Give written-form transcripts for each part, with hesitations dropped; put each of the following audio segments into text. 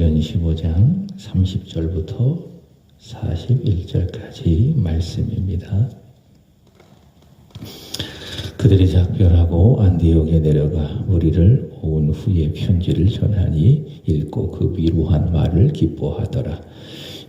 사도행전 15장 30절부터 41절까지 말씀입니다. 그들이 작별하고 안디옥에 내려가 무리를 모은 후에 편지를 전하니 읽고 그 위로한 말을 기뻐하더라.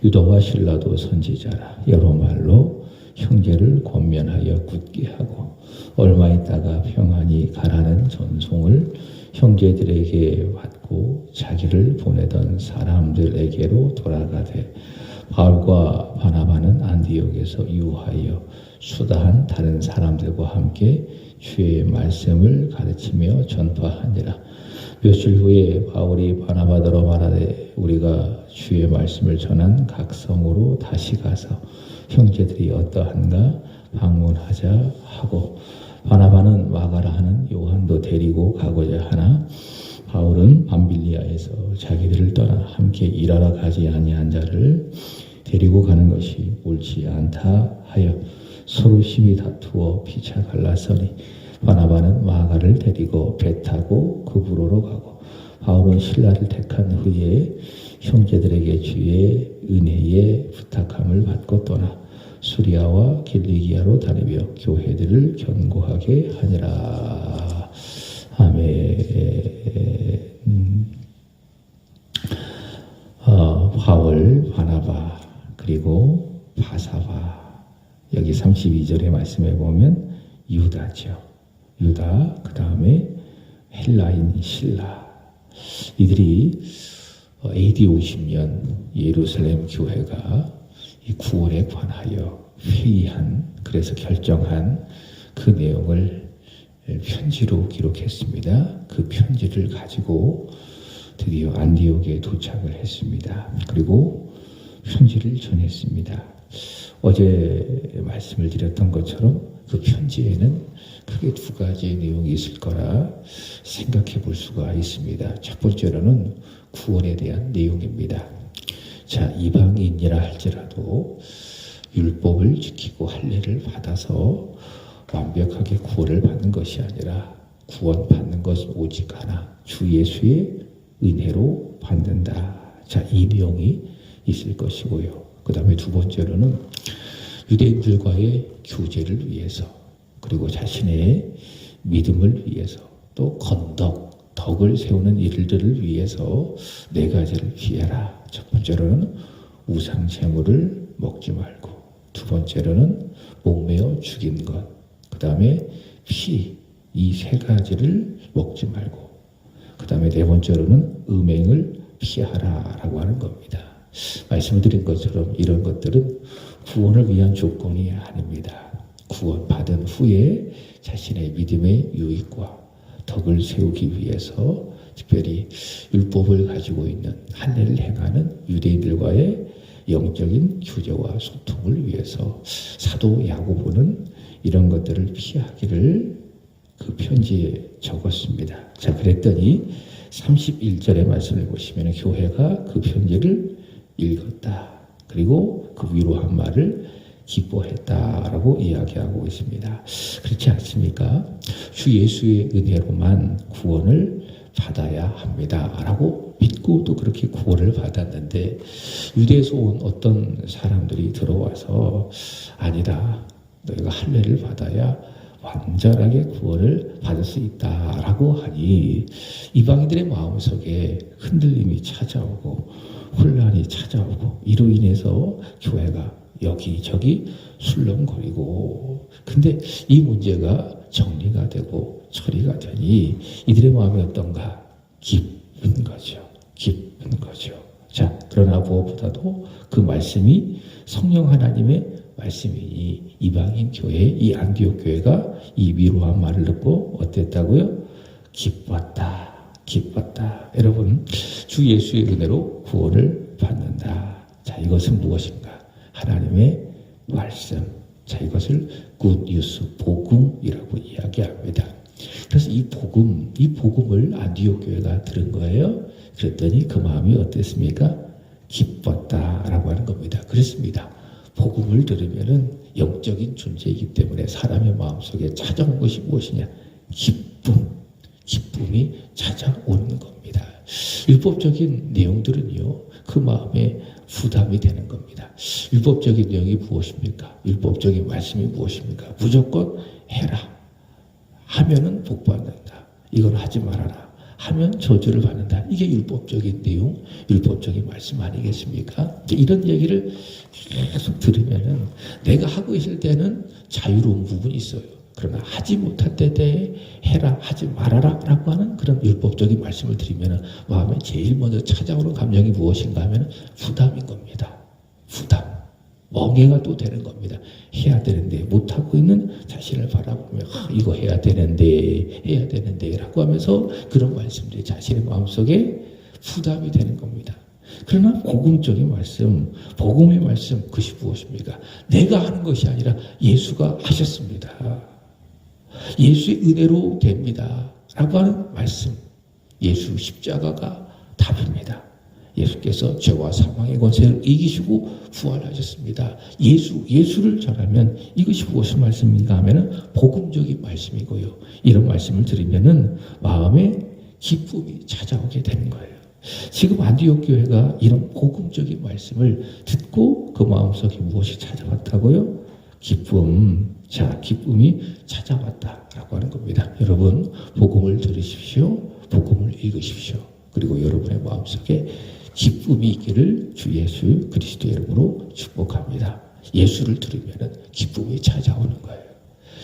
유다와 실라도 선지자라. 여러 말로 형제를 권면하여 굳게 하고 얼마 있다가 평안히 가라는 전송을 형제들에게 받고 자기를 보내던 사람들에게로 돌아가되 바울과 바나바는 안디옥에서 유하여 수다한 다른 사람들과 함께 주의 말씀을 가르치며 전파하니라. 며칠 후에 바울이 바나바더러 말하되 우리가 주의 말씀을 전한 각 성으로 다시 가서 형제들이 어떠한가 방문하자 하고 바나바는 마가라 하는 요한도 데리고 가고자 하나 바울은 밤빌리아에서 자기들을 떠나 함께 일하러 가지 아니한 자를 데리고 가는 것이 옳지 않다 하여 서로 심히 다투어 피차 갈라서니 바나바는 마가를 데리고 배 타고 그부로로 가고 바울은 신라를 택한 후에 형제들에게 주의 은혜에 부탁함을 받고 떠나 수리아와 길리기아로 다니며 교회들을 견고하게 하니라. 아멘. 바울, 바나바 그리고 바사바 여기 32절의 말씀에 보면 유다죠. 유다 그 다음에 헬라인 실라 이들이 AD 50년 예루살렘 교회가 이 구원에 관하여 회의한 그래서 결정한 그 내용을 편지로 기록했습니다. 그 편지를 가지고 드디어 안디옥에 도착을 했습니다. 그리고 편지를 전했습니다. 어제 말씀을 드렸던 것처럼 그 편지에는 크게 두 가지의 내용이 있을 거라 생각해 볼 수가 있습니다. 첫 번째로는 구원에 대한 내용입니다. 자, 이방인이라 할지라도 율법을 지키고 할례를 받아서 완벽하게 구원을 받는 것이 아니라 구원받는 것은 오직 하나 주 예수의 은혜로 받는다. 자, 이 내용이 있을 것이고요. 그 다음에 두 번째로는 유대인들과의 교제를 위해서 그리고 자신의 믿음을 위해서 또 덕을 세우는 일들을 위해서 네 가지를 피해라. 첫 번째로는 우상 제물을 먹지 말고 두 번째로는 목매어 죽인 것 그 다음에 피 이 세 가지를 먹지 말고 그 다음에 네 번째로는 음행을 피하라라고 하는 겁니다. 말씀드린 것처럼 이런 것들은 구원을 위한 조건이 아닙니다. 구원받은 후에 자신의 믿음의 유익과 덕을 세우기 위해서 특별히 율법을 가지고 있는 할례를 행하는 유대인들과의 영적인 교제와 소통을 위해서 사도 야고보는 이런 것들을 피하기를 그 편지에 적었습니다. 자, 그랬더니 31절의 말씀을 보시면 교회가 그 편지를 읽었다. 그리고 그 위로한 말을 기뻐했다라고 이야기하고 있습니다. 그렇지 않습니까? 주 예수의 은혜로만 구원을 받아야 합니다. 라고 믿고 또 그렇게 구원을 받았는데 유대에서 온 어떤 사람들이 들어와서 아니다. 너희가 할례를 받아야 완전하게 구원을 받을 수 있다라고 하니 이방인들의 마음속에 흔들림이 찾아오고 혼란이 찾아오고 이로 인해서 교회가 여기저기 술렁거리고 근데 이 문제가 정리가 되고 처리가 되니 이들의 마음이 어떤가? 기쁜 거죠. 자, 그러나 무엇보다도 그 말씀이 성령 하나님의 말씀이니 이방인 교회, 이 안디옥 교회가 이 위로한 말을 듣고 어땠다고요? 기뻤다. 여러분, 주 예수의 은혜로 구원을 받는다. 자, 이것은 무엇인가? 하나님의 말씀. 자, 이것을 굿뉴스, 복음이라고 이야기합니다. 그래서 이 복음을 안디옥 교회가 들은 거예요. 그랬더니 그 마음이 어땠습니까? 기뻤다라고 하는 겁니다. 그렇습니다. 복음을 들으면은 영적인 존재이기 때문에 사람의 마음속에 찾아온 것이 무엇이냐? 기쁨이 찾아오는 겁니다. 율법적인 내용들은요, 그 마음에 부담이 되는 겁니다. 율법적인 내용이 무엇입니까? 율법적인 말씀이 무엇입니까? 무조건 해라. 하면은 복 받는다. 이걸 하지 말아라. 하면 저주를 받는다. 이게 율법적인 내용, 율법적인 말씀 아니겠습니까? 이런 얘기를 계속 들으면은 내가 하고 있을 때는 자유로운 부분이 있어요. 그러나 하지 못할 때에 대해 해라, 하지 말아라 라고 하는 그런 율법적인 말씀을 드리면은 마음에 제일 먼저 찾아오는 감정이 무엇인가 하면 부담인 겁니다. 부담. 멍해가 또 되는 겁니다. 해야 되는데 못하고 있는 자신을 바라보며 이거 해야 되는데 라고 하면서 그런 말씀들이 자신의 마음속에 부담이 되는 겁니다. 그러나 복음적인 말씀, 복음의 말씀, 그것이 무엇입니까? 내가 하는 것이 아니라 예수가 하셨습니다. 예수의 은혜로 됩니다. 라고 하는 말씀, 예수 십자가가 답입니다. 예수께서 죄와 사망의 권세를 이기시고 부활하셨습니다. 예수를 전하면 이것이 무엇의 말씀인가 하면은 복음적인 말씀이고요. 이런 말씀을 들으면은 마음에 기쁨이 찾아오게 되는 거예요. 지금 안디옥 교회가 이런 복음적인 말씀을 듣고 그 마음속에 무엇이 찾아왔다고요? 기쁨. 자, 기쁨이 찾아왔다라고 하는 겁니다. 여러분, 복음을 들으십시오. 복음을 읽으십시오. 그리고 여러분의 마음속에 기쁨이 있기를 주 예수 그리스도의 이름으로 축복합니다. 예수를 들으면 기쁨이 찾아오는 거예요.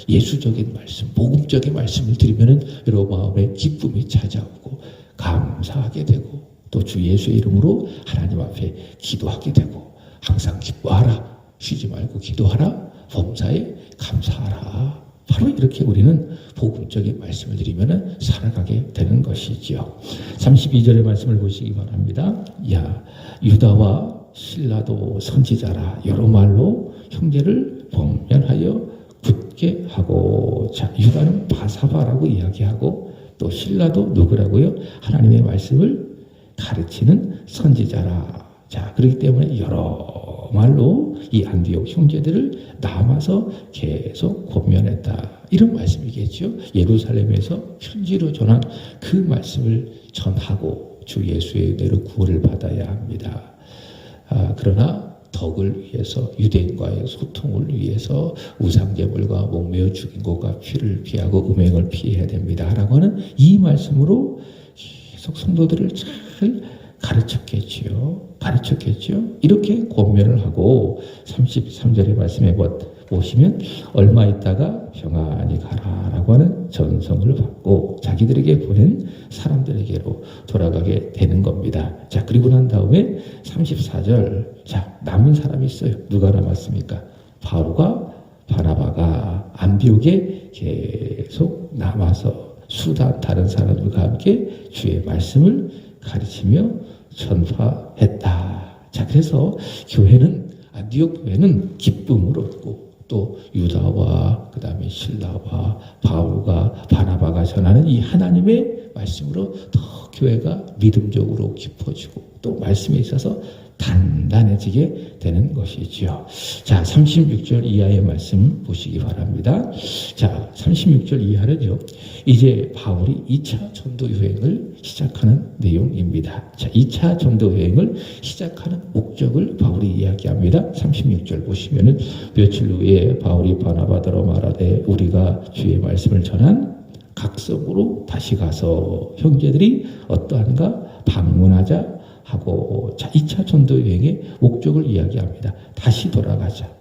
예수적인 말씀, 복음적인 말씀을 들으면 여러분 마음에 기쁨이 찾아오고 감사하게 되고 또 주 예수의 이름으로 하나님 앞에 기도하게 되고 항상 기뻐하라, 쉬지 말고 기도하라, 범사에 감사하라. 바로 이렇게 우리는 복음적인 말씀을 드리면 살아가게 되는 것이지요. 32절의 말씀을 보시기 바랍니다. 야, 유다와 신라도 선지자라 여러 말로 형제를 범면하여 굳게 하고, 자, 유다는 바사바라고 이야기하고 또 신라도 누구라고요? 하나님의 말씀을 가르치는 선지자라. 자, 그렇기 때문에 여러 말로 이 안디옥 형제들을 남아서 계속 권면했다. 이런 말씀이겠죠. 예루살렘에서 편지로 전한 그 말씀을 전하고 주 예수의 은혜로 구원을 받아야 합니다. 그러나 덕을 위해서, 유대인과의 소통을 위해서 우상제물과 목매어 죽인 것과 피를 피하고 음행을 피해야 됩니다. 라고 하는 이 말씀으로 계속 성도들을 잘 가르쳤겠죠. 이렇게 권면을 하고 33절의 말씀에 보시면 얼마 있다가 평안히 가라라고 하는 전성을 받고 자기들에게 보낸 사람들에게로 돌아가게 되는 겁니다. 자, 그리고 난 다음에 34절, 자, 남은 사람이 있어요. 누가 남았습니까? 바울과 바나바가 안디옥에 계속 남아서 수다 다른 사람들과 함께 주의 말씀을 가르치며 전파했다. 자, 그래서 교회는, 안디옥 교회는 기쁨을 얻고 또 유다와 그 다음에 신라와 바울과 바나바가 전하는 이 하나님의 말씀으로 더 교회가 믿음적으로 깊어지고 또 말씀에 있어서 단단해지게 되는 것이지요. 자, 36절 이하의 말씀 보시기 바랍니다. 자, 36절 이하는요, 이제 바울이 2차 전도 여행을 시작하는 내용입니다. 자, 2차 전도 여행을 시작하는 목적을 바울이 이야기합니다. 36절 보시면은 며칠 후에 바울이 바나바더러 말하되 우리가 주의 말씀을 전한 각성으로 다시 가서 형제들이 어떠한가 방문하자 하고, 자, 2차 전도 여행의 목적을 이야기합니다. 다시 돌아가자.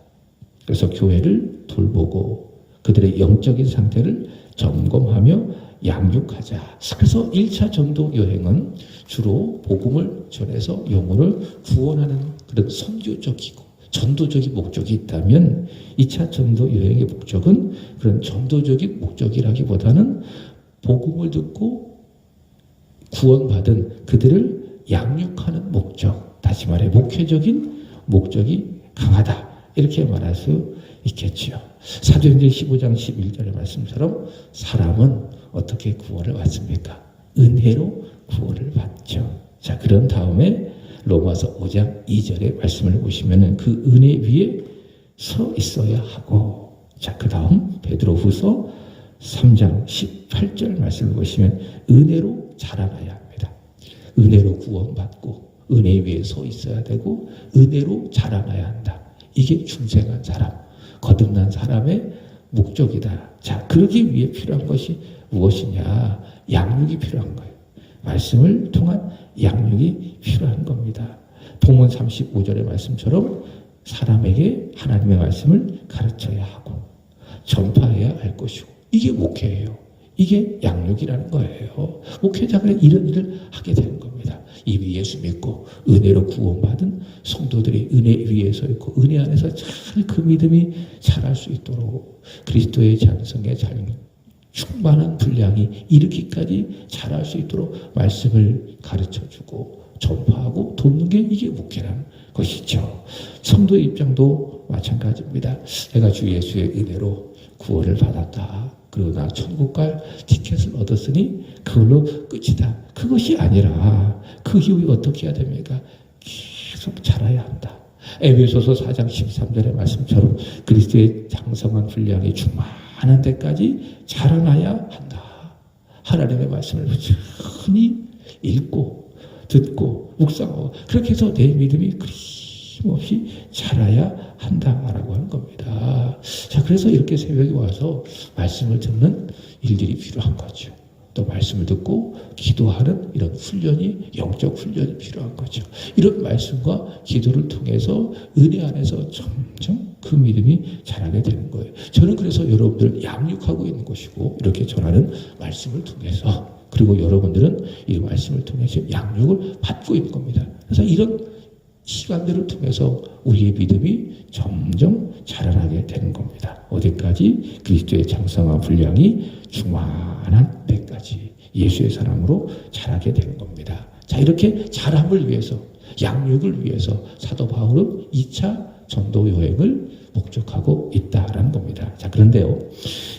그래서 교회를 돌보고 그들의 영적인 상태를 점검하며 양육하자. 그래서 1차 전도 여행은 주로 복음을 전해서 영혼을 구원하는 그런 선교적이고 전도적인 목적이 있다면 2차 전도 여행의 목적은 그런 전도적인 목적이라기보다는 복음을 듣고 구원받은 그들을 양육하는 목적, 다시 말해 목회적인 목적이 강하다. 이렇게 말할 수 있겠지요. 사도행전 15장 11절의 말씀처럼 사람은 어떻게 구원을 받습니까? 은혜로 구원을 받죠. 자, 그런 다음에 로마서 5장 2절의 말씀을 보시면 그 은혜 위에 서 있어야 하고, 자, 그 다음 베드로후서 3장 18절 말씀을 보시면 은혜로 자라나야 합니다. 은혜로 구원받고 은혜 위에 서 있어야 되고 은혜로 자라나야 한다. 이게 중생한 사람, 거듭난 사람의 목적이다. 자, 그러기 위해 필요한 것이 무엇이냐? 양육이 필요한 거예요. 말씀을 통한 양육이 필요한 겁니다. 본문 35절의 말씀처럼 사람에게 하나님의 말씀을 가르쳐야 하고 전파해야 할 것이고, 이게 목회예요. 이게 양육이라는 거예요. 목회자가 이런 일을 하게 되는 겁니다. 이미 예수 믿고 은혜로 구원받은 성도들이 은혜 위에 서 있고 은혜 안에서 잘 그 믿음이 자랄 수 있도록 그리스도의 장성에 잘 충만한 분량이 이르기까지 자랄 수 있도록 말씀을 가르쳐주고 전파하고 돕는 게 이게 목회라는 것이죠. 성도의 입장도 마찬가지입니다. 내가 주 예수의 은혜로 구원을 받았다. 그리고 나 천국 갈 티켓을 얻었으니 그걸로 끝이다. 그것이 아니라 그 이후에 어떻게 해야 됩니까? 계속 자라야 한다. 에베소서 4장 13절의 말씀처럼 그리스도의 장성한 분량이 충만한 데까지 자라나야 한다. 하나님의 말씀을 꾸준히 읽고 듣고 묵상하고 그렇게 해서 내 믿음이 끊임없이 자라야 한다라고 하는 겁니다. 자, 그래서 이렇게 새벽에 와서 말씀을 듣는 일들이 필요한 거죠. 또 말씀을 듣고 기도하는 이런 훈련이, 영적 훈련이 필요한 거죠. 이런 말씀과 기도를 통해서 은혜 안에서 점점 그 믿음이 자라게 되는 거예요. 저는 그래서 여러분들을 양육하고 있는 것이고, 이렇게 전하는 말씀을 통해서, 그리고 여러분들은 이 말씀을 통해서 양육을 받고 있는 겁니다. 그래서 이런 시간들을 통해서 우리의 믿음이 점점 자라나게 되는 겁니다. 어디까지? 그리스도의 장성한 분량이 충만한 데까지 예수의 사람으로 자라게 되는 겁니다. 자, 이렇게 자람을 위해서, 양육을 위해서 사도 바울은 2차 전도 여행을 목적하고 있다라는 겁니다. 자, 그런데요,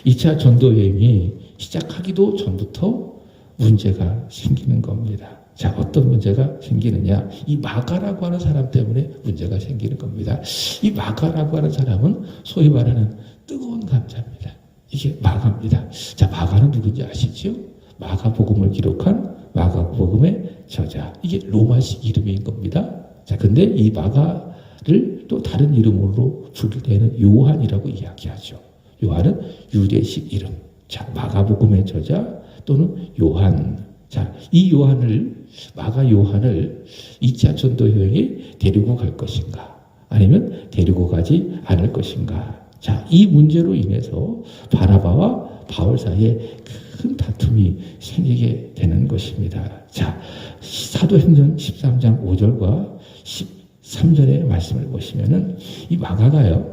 2차 전도 여행이 시작하기도 전부터 문제가 생기는 겁니다. 자, 어떤 문제가 생기느냐? 이 마가라고 하는 사람 때문에 문제가 생기는 겁니다. 이 마가라고 하는 사람은 소위 말하는 뜨거운 감자입니다. 이게 마가입니다. 자, 마가는 누군지 아시죠? 마가복음을 기록한 마가복음의 저자. 이게 로마식 이름인 겁니다. 자, 근데 이 마가를 또 다른 이름으로 부를 때는 요한이라고 이야기하죠. 요한은 유대식 이름. 자, 마가복음의 저자 또는 요한. 자, 이 요한을, 마가 요한을 2차 전도 여행에 데리고 갈 것인가? 아니면 데리고 가지 않을 것인가? 자, 이 문제로 인해서 바나바와 바울 사이에 큰 다툼이 생기게 되는 것입니다. 자, 사도행전 13장 5절과 13절의 말씀을 보시면은 이 마가가요,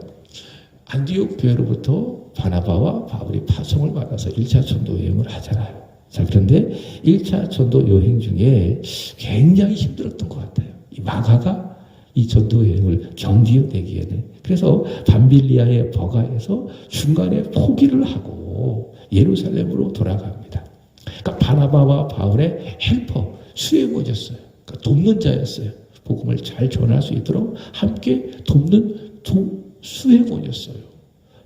안디옥 교회로부터 바나바와 바울이 파송을 받아서 1차 전도 여행을 하잖아요. 자, 그런데 1차 전도 여행 중에 굉장히 힘들었던 것 같아요. 이 마가가 이 전도 여행을 견디어내기에는. 그래서 밤빌리아의 버가에서 중간에 포기를 하고 예루살렘으로 돌아갑니다. 그러니까 바나바와 바울의 헬퍼, 수혜원이었어요. 그러니까 돕는 자였어요. 복음을 잘 전할 수 있도록 함께 돕는 수혜원이었어요.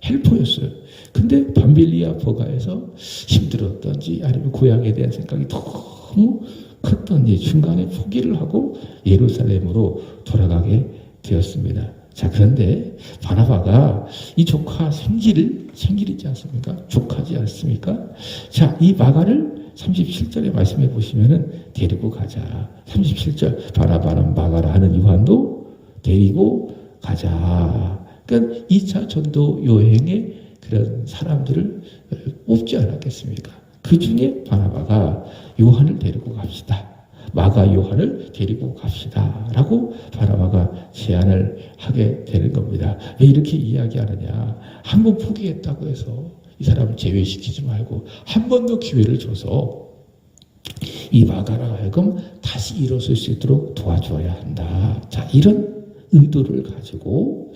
헬퍼였어요. 근데 밤빌리아 버가에서 힘들었던지 아니면 고향에 대한 생각이 너무 컸던지 중간에 포기를 하고 예루살렘으로 돌아가게 되었습니다. 자, 그런데 바나바가 이 조카 생일이지 않습니까? 조카지 않습니까? 자, 이 마가를 37절에 말씀해 보시면은 데리고 가자. 37절, 바나바는 마가라 하는 요한도 데리고 가자. 그러니까 2차 전도 여행에 그런 사람들을 뽑지 않았겠습니까? 그 중에 바나바가 요한을 데리고 갑시다. 마가 요한을 데리고 갑시다. 라고 바나바가 제안을 하게 되는 겁니다. 왜 이렇게 이야기하느냐? 한 번 포기했다고 해서 이 사람을 제외시키지 말고 한 번 더 기회를 줘서 이 마가라 하여금 다시 일어설 수 있도록 도와줘야 한다. 자, 이런 의도를 가지고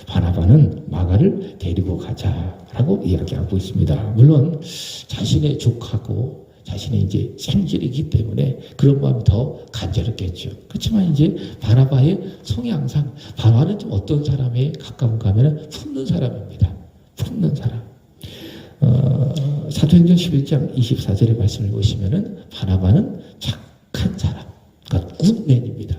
바나바는 마가를 데리고 가자라고 이야기하고 있습니다. 물론 자신의 조카고 자신의 이제 생질이기 때문에 그런 마음이 더 간절했겠죠. 그렇지만 이제 바나바의 성향상 바나바는 좀 어떤 사람에 가까운가 하면 품는 사람입니다. 품는 사람. 사도행전 11장 24절의 말씀을 보시면은 바나바는 착한 사람. 굿맨입니다.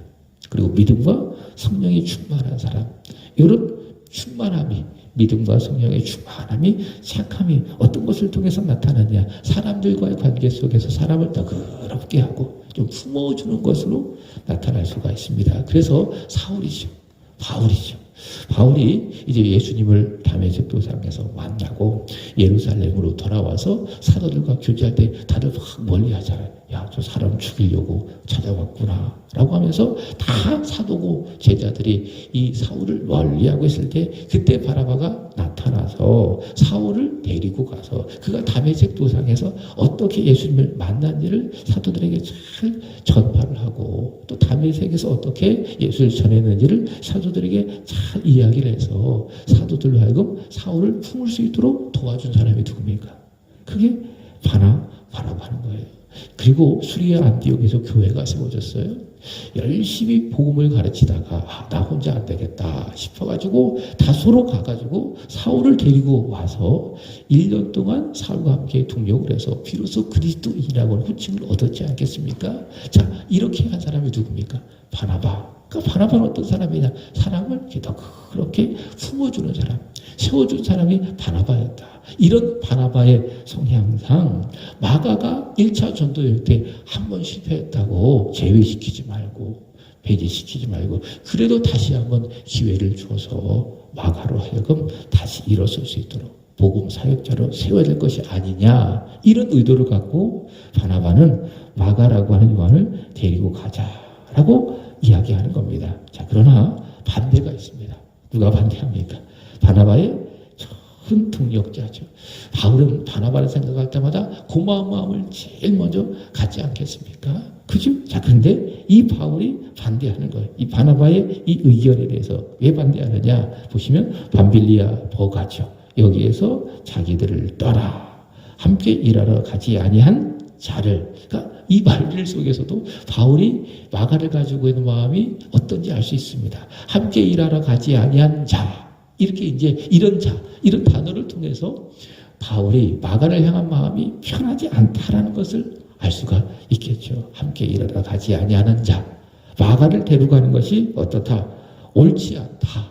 그리고 믿음과 성령이 충만한 사람. 이런 충만함이, 믿음과 성령의 충만함이, 착함이 어떤 것을 통해서 나타나냐. 사람들과의 관계 속에서 사람을 너그럽게 하고 좀 품어주는 것으로 나타날 수가 있습니다. 그래서 사울이죠. 바울이죠. 바울이 이제 예수님을 다메섹 도상에서 만나고 예루살렘으로 돌아와서 사도들과 교제할 때 다들 막 멀리 하잖아요. 야, 저 사람 죽이려고 찾아왔구나 라고 하면서 다 사도고 제자들이 이 사울을 멀리하고 있을 때 그때 바나바가 나타나서 사울을 데리고 가서 그가 다메섹 도상에서 어떻게 예수님을 만난지를 사도들에게 잘 전파를 하고 또 다메섹에서 어떻게 예수를 전했는지를 사도들에게 잘 이야기를 해서 사도들로 하여금 사울을 품을 수 있도록 도와준 사람이 누굽니까? 그게 바나바는 거예요. 그리고 수리아 안디옥에서 교회가 세워졌어요. 열심히 복음을 가르치다가 나 혼자 안 되겠다 싶어가지고 다소로 가가지고 사울을 데리고 와서 1년 동안 사울과 함께 동역을 해서 비로소 그리스도인이라고 하는 호칭을 얻었지 않겠습니까? 자, 이렇게 한 사람이 누굽니까? 바나바. 그러니까 바나바는 어떤 사람이냐? 사람을 이렇게 더 그렇게 품어주는 사람, 세워준 사람이 바나바였다. 이런 바나바의 성향상 마가가 1차 전도여행 때 한 번 실패했다고 제외시키지 말고 배제시키지 말고 그래도 다시 한번 기회를 줘서 마가로 하여금 다시 일어설 수 있도록 복음 사역자로 세워야 될 것이 아니냐 이런 의도를 갖고 바나바는 마가라고 하는 요한을 데리고 가자라고 이야기하는 겁니다. 자, 그러나 반대가 있습니다. 누가 반대합니까? 바나바의 큰 동력자죠. 바울은 바나바를 생각할 때마다 고마운 마음을 제일 먼저 갖지 않겠습니까? 그죠? 자, 그런데 이 바울이 반대하는 거예요. 이 바나바의 이 의견에 대해서 왜 반대하느냐? 보시면 밤빌리아 버가죠. 여기에서 자기들을 떠나 함께 일하러 가지 아니한 자를, 그러니까 이 말들 속에서도 바울이 마가를 가지고 있는 마음이 어떤지 알 수 있습니다. 함께 일하러 가지 아니한 자, 이렇게 이제 이런 자, 이런 단어를 통해서 바울이 마가를 향한 마음이 편하지 않다라는 것을 알 수가 있겠죠. 함께 일하러 가지 아니하는 자, 마가를 데려가는 것이 어떻다? 옳지 않다.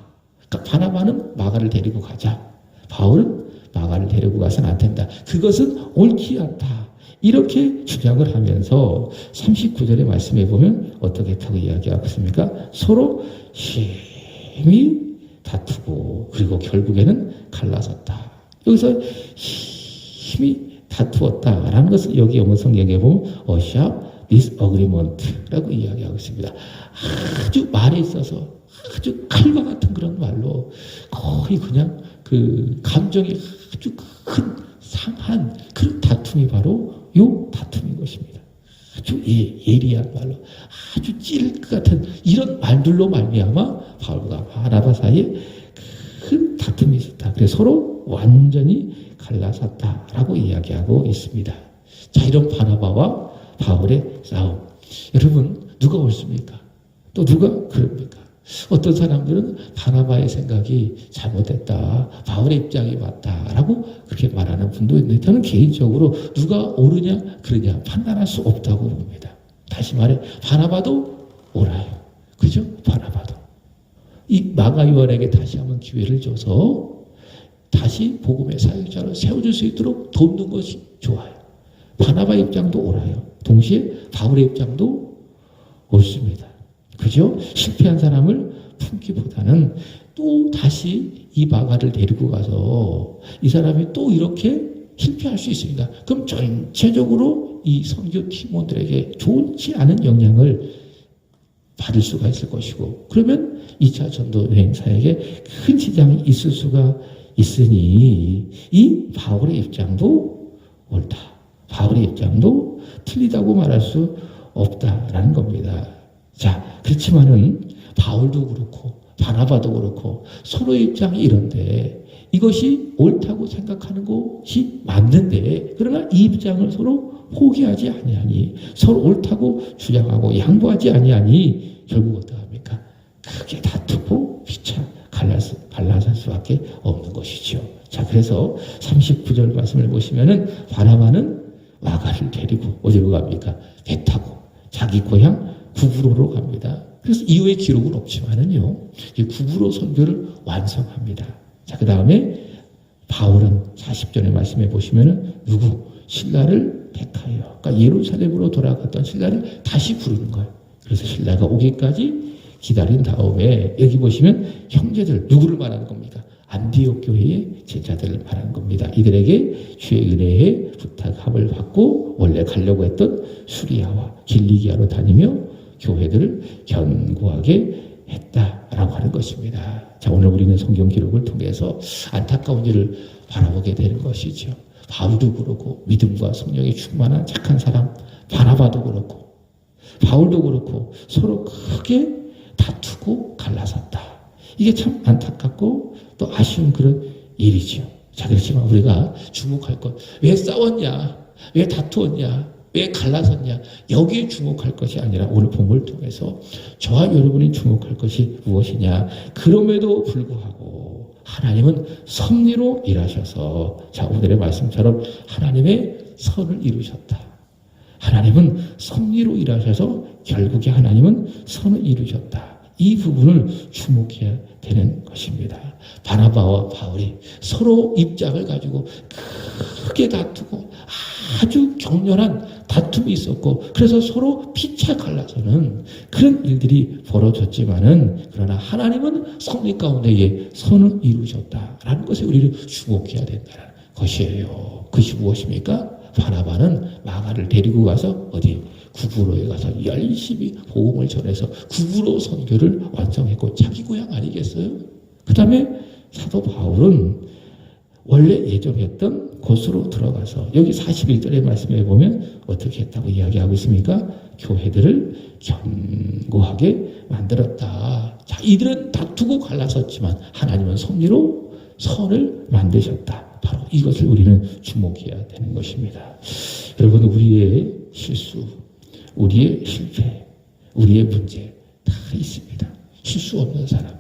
그러니까 바나바는 마가를 데리고 가자. 바울은 마가를 데리고 가서는 안 된다. 그것은 옳지 않다. 이렇게 주장을 하면서 39절의 말씀에 보면 어떻게 하고 이야기하고 있습니까? 서로 힘이 다투고 그리고 결국에는 갈라섰다. 여기서 힘이 다투었다라는 것을 여기 영어 성경에 보면 a sharp disagreement라고 이야기하고 있습니다. 아주 말에 있어서 아주 칼과 같은 그런 말로 거의 그냥 그 감정이 아주 큰 상한 그런 다툼이 바로 요 다툼인 것입니다. 아주 예리한 말로 아주 찔 것 같은 이런 말들로 말미암아 바울과 바나바 사이에 큰 다툼이 있었다. 그래서 서로 완전히 갈라섰다라고 이야기하고 있습니다. 자, 이런 바나바와 바울의 싸움. 여러분 누가 옳습니까? 또 누가 그럽니까? 어떤 사람들은 바나바의 생각이 잘못됐다. 바울의 입장이 맞다라고 그렇게 말하는 분도 있는데 저는 개인적으로 누가 옳으냐 그러냐 판단할 수 없다고 봅니다. 다시 말해 바나바도 옳아요. 그죠? 바나바도. 이 마가 요한에게 다시 한번 기회를 줘서 다시 복음의 사역자로 세워줄 수 있도록 돕는 것이 좋아요. 바나바 입장도 옳아요. 동시에 바울의 입장도 옳습니다. 그죠? 실패한 사람을 품기보다는 또 다시 이 마가를 데리고 가서 이 사람이 또 이렇게 실패할 수 있습니다. 그럼 전체적으로 이 선교 팀원들에게 좋지 않은 영향을 받을 수가 있을 것이고 그러면 2차 전도 여행 사역에 큰 지장이 있을 수가 있으니 이 바울의 입장도 옳다. 바울의 입장도 틀리다고 말할 수 없다라는 겁니다. 자, 그렇지만은 바울도 그렇고 바나바도 그렇고 서로의 입장이 이런데 이것이 옳다고 생각하는 것이 맞는데 그러나 이 입장을 서로 포기하지 아니하니 서로 옳다고 주장하고 양보하지 아니하니 결국 어떡합니까? 크게 다투고 피차 갈라설 수밖에 없는 것이죠. 자, 그래서 39절 말씀을 보시면은 바나바는 마가를 데리고 어디로 갑니까? 배 타고 자기 고향 구부로로 갑니다. 그래서 이후의 기록은 없지만은요, 이 구부로 선교를 완성합니다. 자, 그 다음에 바울은 40절에 말씀해 보시면은 누구? 신라를 택하여. 그러니까 예루살렘으로 돌아갔던 신라를 다시 부르는 거예요. 그래서 신라가 오기까지 기다린 다음에 여기 보시면 형제들 누구를 말하는 겁니까? 안디옥 교회의 제자들을 말하는 겁니다. 이들에게 주의 은혜에 부탁함을 받고 원래 가려고 했던 수리아와 길리기아로 다니며 교회들을 견고하게 했다라고 하는 것입니다. 자, 오늘 우리는 성경 기록을 통해서 안타까운 일을 바라보게 되는 것이죠. 바울도 그렇고 믿음과 성령이 충만한 착한 사람 바나바도 그렇고 바울도 그렇고 서로 크게 다투고 갈라섰다. 이게 참 안타깝고 또 아쉬운 그런 일이죠. 자, 그렇지만 우리가 주목할 것, 왜 싸웠냐, 왜 다투었냐, 왜 갈라섰냐, 여기에 주목할 것이 아니라 오늘 본문을 통해서 저와 여러분이 주목할 것이 무엇이냐. 그럼에도 불구하고 하나님은 섭리로 일하셔서, 자, 오늘의 말씀처럼 하나님의 선을 이루셨다. 하나님은 섭리로 일하셔서 결국에 하나님은 선을 이루셨다. 이 부분을 주목해야 되는 것입니다. 바나바와 바울이 서로 입장을 가지고 크게 다투고 아주 격렬한 다툼이 있었고, 그래서 서로 피차 갈라서는 그런 일들이 벌어졌지만은, 그러나 하나님은 섭리 가운데에 선을 이루셨다라는 것에 우리를 주목해야 된다는 것이에요. 그것이 무엇입니까? 바나바는 마가를 데리고 가서 어디? 구부로에 가서 열심히 복음을 전해서 구부로 선교를 완성했고, 자기 고향 아니겠어요? 그 다음에 사도 바울은 원래 예정했던 곳으로 들어가서 여기 41절의 말씀에 보면 어떻게 했다고 이야기하고 있습니까? 교회들을 견고하게 만들었다. 자, 이들은 다투고 갈라섰지만 하나님은 섭리로 선을 만드셨다. 바로 이것을 우리는 주목해야 되는 것입니다. 여러분, 우리의 실수, 우리의 실패, 우리의 문제 다 있습니다. 실수 없는 사람,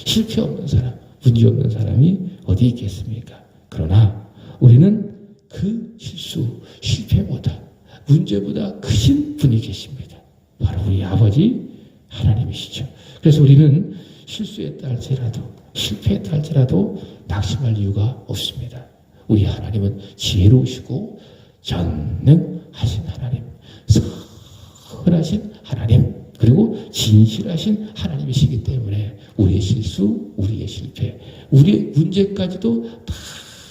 실패 없는 사람, 문제 없는 사람이 어디 있겠습니까? 그러나 우리는 그 실수, 실패보다, 문제보다 크신 분이 계십니다. 바로 우리 아버지 하나님이시죠. 그래서 우리는 실수했다 할지라도, 실패했다 할지라도 낙심할 이유가 없습니다. 우리 하나님은 지혜로우시고 전능하신 하나님, 선하신 하나님, 그리고 진실하신 하나님이시기 때문에 우리의 실수, 우리의 실패, 우리의 문제까지도 다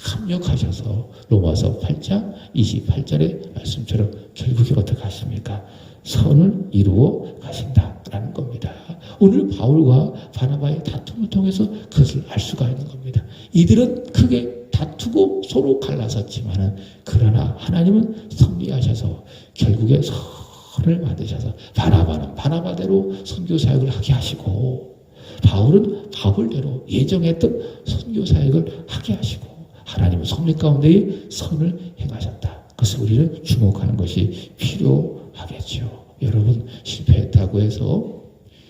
합력하셔서 로마서 8장 28절의 말씀처럼 결국에 어떻게 하십니까? 선을 이루어 가신다라는 겁니다. 오늘 바울과 바나바의 다툼을 통해서 그것을 알 수가 있는 겁니다. 이들은 크게 다투고 서로 갈라섰지만은, 그러나 하나님은 섭리하셔서 결국에 선을 만드셔서 바나바는 바나바대로 선교 사역을 하게 하시고, 바울은 바울대로 예정했던 선교 사역을 하게 하시고, 하나님은 섭리 가운데에 선을 행하셨다. 그래서 우리는 주목하는 것이 필요하겠죠. 여러분, 실패했다고 해서,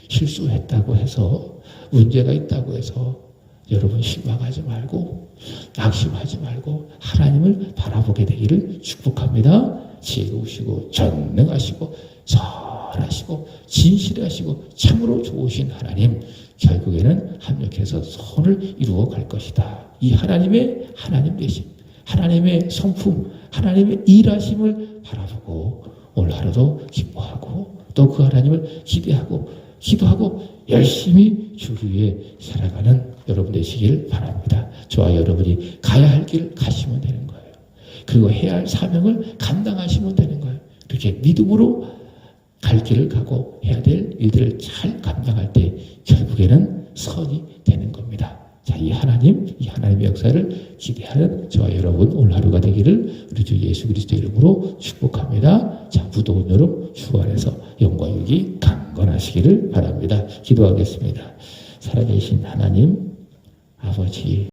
실수했다고 해서, 문제가 있다고 해서 여러분 실망하지 말고 낙심하지 말고 하나님을 바라보게 되기를 축복합니다. 지혜로우시고 전능하시고 선하시고 진실하시고 참으로 좋으신 하나님, 결국에는 합력해서 선을 이루어 갈 것이다. 이 하나님의 하나님 되심, 하나님의 성품, 하나님의 일하심을 바라보고 오늘 하루도 기뻐하고 또 그 하나님을 기대하고 기도하고 열심히 주 위에 살아가는 여러분 되시길 바랍니다. 저와 여러분이 가야 할 길 가시면 되는 거예요. 그리고 해야 할 사명을 감당하시면 되는 거예요. 그렇게 믿음으로 갈 길을 가고 해야 될 일들을 잘 감당할 때 결국에는 선이 되는 겁니다. 자, 이 하나님의 역사를 기대하는 저와 여러분 오늘 하루가 되기를 우리 주 예수 그리스도 이름으로 축복합니다. 자, 무더운 여름 주 안에서 영과 육이 강건하시기를 바랍니다. 기도하겠습니다. 살아계신 하나님 아버지,